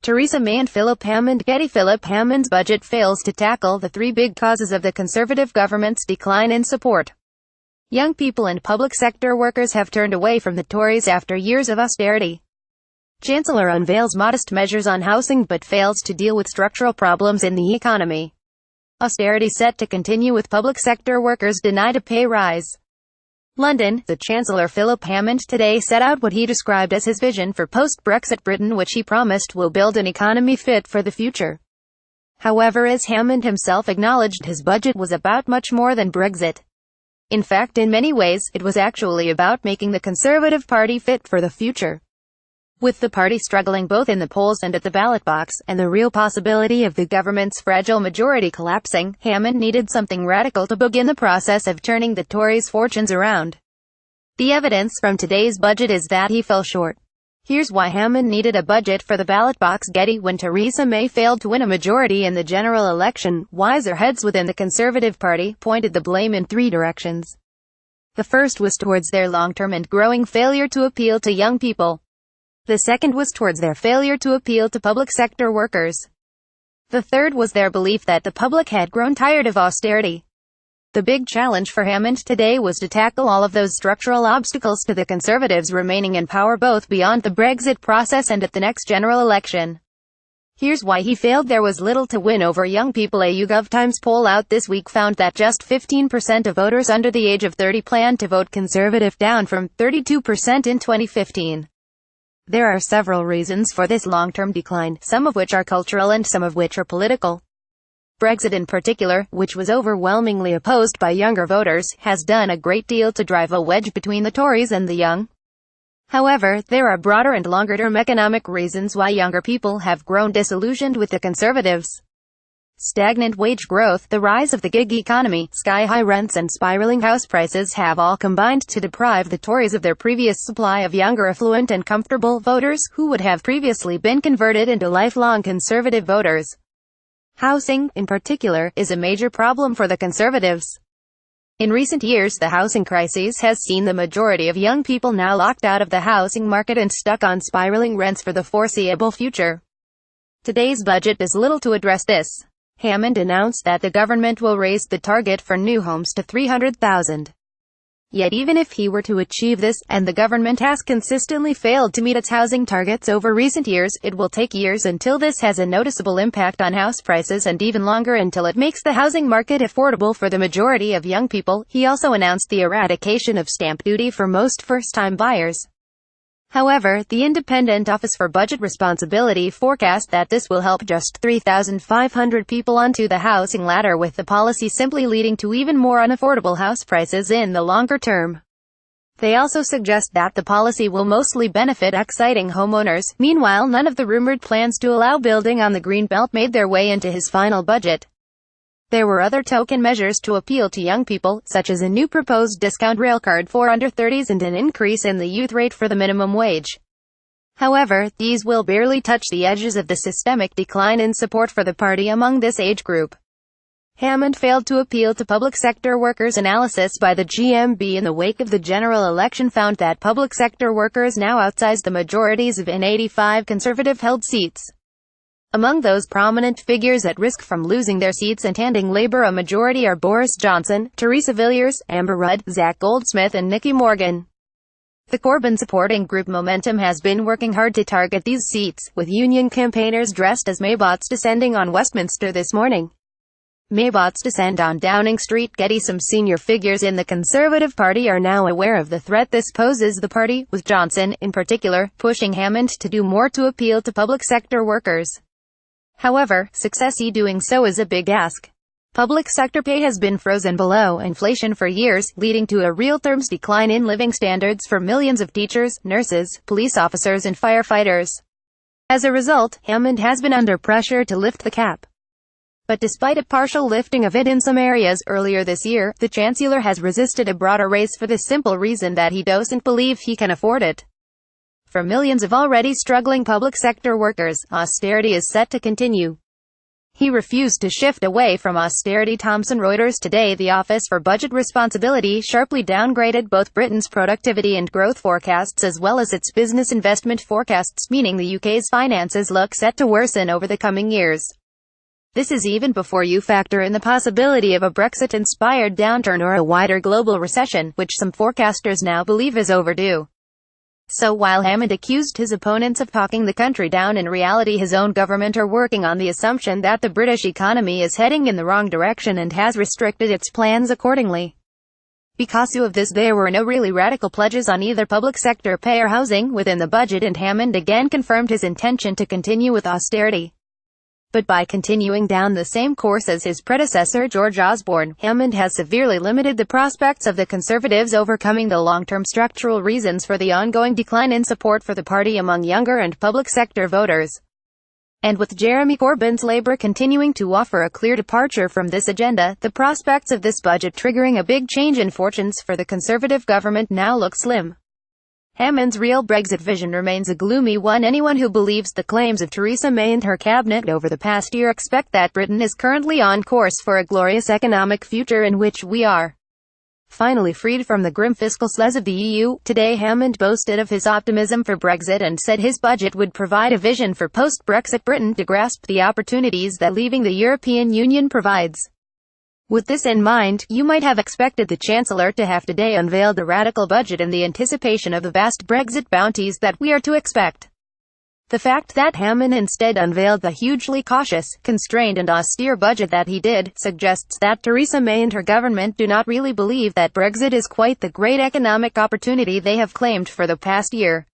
Theresa May and Philip Hammond. Getty. Philip Hammond's budget fails to tackle the three big causes of the Conservative government's decline in support. Young people and public sector workers have turned away from the Tories after years of austerity. Chancellor unveils modest measures on housing but fails to deal with structural problems in the economy. Austerity set to continue with public sector workers denied a pay rise. London. The Chancellor Philip Hammond today set out what he described as his vision for post-Brexit Britain, which he promised will build an economy fit for the future. However, as Hammond himself acknowledged, his budget was about much more than Brexit. In fact, in many ways, it was actually about making the Conservative Party fit for the future. With the party struggling both in the polls and at the ballot box, and the real possibility of the government's fragile majority collapsing, Hammond needed something radical to begin the process of turning the Tories' fortunes around. The evidence from today's budget is that he fell short. Here's why Hammond needed a budget for the ballot box. Getty. When Theresa May failed to win a majority in the general election, wiser heads within the Conservative Party pointed the blame in three directions. The first was towards their long-term and growing failure to appeal to young people. The second was towards their failure to appeal to public sector workers. The third was their belief that the public had grown tired of austerity. The big challenge for Hammond today was to tackle all of those structural obstacles to the Conservatives remaining in power both beyond the Brexit process and at the next general election. Here's why he failed. There was little to win over young people. A YouGov Times poll out this week found that just 15% of voters under the age of 30 plan to vote Conservative, down from 32% in 2015. There are several reasons for this long-term decline, some of which are cultural and some of which are political. Brexit in particular, which was overwhelmingly opposed by younger voters, has done a great deal to drive a wedge between the Tories and the young. However, there are broader and longer-term economic reasons why younger people have grown disillusioned with the Conservatives. Stagnant wage growth, the rise of the gig economy, sky-high rents and spiraling house prices have all combined to deprive the Tories of their previous supply of younger, affluent and comfortable voters, who would have previously been converted into lifelong Conservative voters. Housing, in particular, is a major problem for the Conservatives. In recent years, the housing crisis has seen the majority of young people now locked out of the housing market and stuck on spiraling rents for the foreseeable future. Today's budget does little to address this. Hammond announced that the government will raise the target for new homes to 300,000. Yet even if he were to achieve this, and the government has consistently failed to meet its housing targets over recent years, it will take years until this has a noticeable impact on house prices and even longer until it makes the housing market affordable for the majority of young people. He also announced the eradication of stamp duty for most first-time buyers. However, the Independent Office for Budget Responsibility forecast that this will help just 3,500 people onto the housing ladder, with the policy simply leading to even more unaffordable house prices in the longer term. They also suggest that the policy will mostly benefit exciting homeowners. Meanwhile, none of the rumored plans to allow building on the Greenbelt made their way into his final budget. There were other token measures to appeal to young people, such as a new proposed discount railcard for under-30s and an increase in the youth rate for the minimum wage. However, these will barely touch the edges of the systemic decline in support for the party among this age group. Hammond failed to appeal to public sector workers. Analysis by the GMB in the wake of the general election found that public sector workers now outsize the majorities of 85 Conservative-held seats. Among those prominent figures at risk from losing their seats and handing Labour a majority are Boris Johnson, Theresa Villiers, Amber Rudd, Zach Goldsmith and Nicky Morgan. The Corbyn supporting group Momentum has been working hard to target these seats, with union campaigners dressed as Maybots descending on Westminster this morning. Maybots descend on Downing Street. Getty. Some senior figures in the Conservative Party are now aware of the threat this poses the party, with Johnson, in particular, pushing Hammond to do more to appeal to public sector workers. However, success in doing so is a big ask. Public sector pay has been frozen below inflation for years, leading to a real terms decline in living standards for millions of teachers, nurses, police officers and firefighters. As a result, Hammond has been under pressure to lift the cap. But despite a partial lifting of it in some areas earlier this year, the Chancellor has resisted a broader raise for the simple reason that he doesn't believe he can afford it. For millions of already struggling public sector workers, austerity is set to continue. He refused to shift away from austerity. Thomson Reuters today. The Office for Budget Responsibility sharply downgraded both Britain's productivity and growth forecasts as well as its business investment forecasts, meaning the UK's finances look set to worsen over the coming years. This is even before you factor in the possibility of a Brexit-inspired downturn or a wider global recession, which some forecasters now believe is overdue. So while Hammond accused his opponents of talking the country down, in reality his own government are working on the assumption that the British economy is heading in the wrong direction and has restricted its plans accordingly. Because of this, there were no really radical pledges on either public sector pay or housing within the budget, and Hammond again confirmed his intention to continue with austerity. But by continuing down the same course as his predecessor George Osborne, Hammond has severely limited the prospects of the Conservatives overcoming the long-term structural reasons for the ongoing decline in support for the party among younger and public sector voters. And with Jeremy Corbyn's Labour continuing to offer a clear departure from this agenda, the prospects of this budget triggering a big change in fortunes for the Conservative government now look slim. Hammond's real Brexit vision remains a gloomy one. Anyone who believes the claims of Theresa May and her cabinet over the past year expect that Britain is currently on course for a glorious economic future in which we are finally freed from the grim fiscal sledge of the EU. Today Hammond boasted of his optimism for Brexit and said his budget would provide a vision for post-Brexit Britain to grasp the opportunities that leaving the European Union provides. With this in mind, you might have expected the Chancellor to have today unveiled a radical budget in the anticipation of the vast Brexit bounties that we are to expect. The fact that Hammond instead unveiled the hugely cautious, constrained and austere budget that he did, suggests that Theresa May and her government do not really believe that Brexit is quite the great economic opportunity they have claimed for the past year.